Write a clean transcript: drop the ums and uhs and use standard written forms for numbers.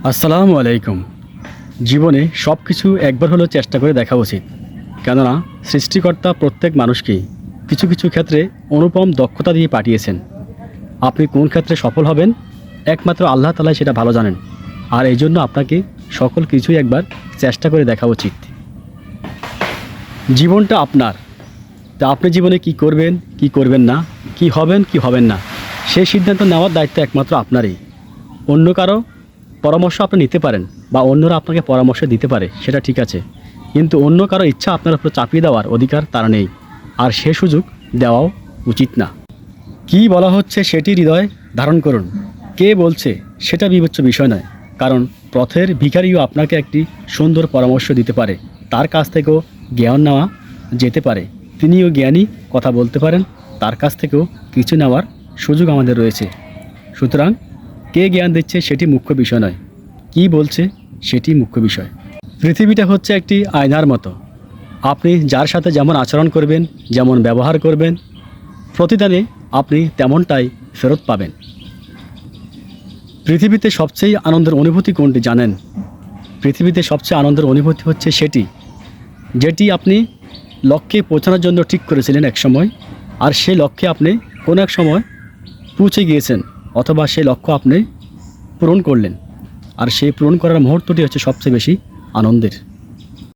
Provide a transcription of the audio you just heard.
আসসালামু আলাইকুম। জীবনে সব কিছু একবার হলেও চেষ্টা করে দেখা উচিত, কেননা সৃষ্টিকর্তা প্রত্যেক মানুষকেই কিছু কিছু ক্ষেত্রে অনুপম দক্ষতা দিয়ে পাঠিয়েছেন। আপনি কোন ক্ষেত্রে সফল হবেন একমাত্র আল্লাহ তাআলাই সেটা ভালো জানেন, আর এই জন্য আপনাকে সকল কিছুই একবার চেষ্টা করে দেখা উচিত। জীবনটা আপনার, তা আপনি জীবনে কি করবেন কি করবেন না, কি হবেন কি হবেন না, সেই সিদ্ধান্ত নেওয়ার দায়িত্ব একমাত্র আপনারই। অন্য কারো পরামর্শ আপনি নিতে পারেন বা অন্যরা আপনাকে পরামর্শ দিতে পারে, সেটা ঠিক আছে, কিন্তু অন্য কারো ইচ্ছা আপনার উপর চাপিয়ে দেওয়ার অধিকার তারা নেই, আর সে সুযোগ দেওয়াও উচিত না। কি বলা হচ্ছে সেটি হৃদয় ধারণ করুন, কে বলছে সেটা বিবেচ্য বিষয় নয়, কারণ পথের ভিখারিও আপনাকে একটি সুন্দর পরামর্শ দিতে পারে, তার কাছ থেকেও জ্ঞান নেওয়া যেতে পারে, তিনিও জ্ঞানী, কথা বলতে পারেন, তার কাছ থেকেও কিছু নেওয়ার সুযোগ আমাদের রয়েছে। সুতরাং কে জ্ঞান দিচ্ছে সেটি মুখ্য বিষয় নয়, কি বলছে সেটি মুখ্য বিষয়। পৃথিবীটা হচ্ছে একটি আয়নার মতো, আপনি যার সাথে যেমন আচরণ করবেন, যেমন ব্যবহার করবেন, প্রতিদানে আপনি তেমনটাই ফেরত পাবেন। পৃথিবীতে সবচেয়ে আনন্দের অনুভূতি কোনটি জানেন? পৃথিবীতে সবচেয়ে আনন্দের অনুভূতি হচ্ছে সেটি যেটি আপনি লক্ষ্যে পৌঁছানোর জন্য ঠিক করেছিলেন এক সময়, আর সেই লক্ষ্যে আপনি কোনো এক সময় পৌঁছে গিয়েছেন, অথবা সেই লক্ষ্য আপনি পূরণ করলেন, আর সেই পূরণ করার মুহূর্তটি হচ্ছে সবচেয়ে বেশি আনন্দের।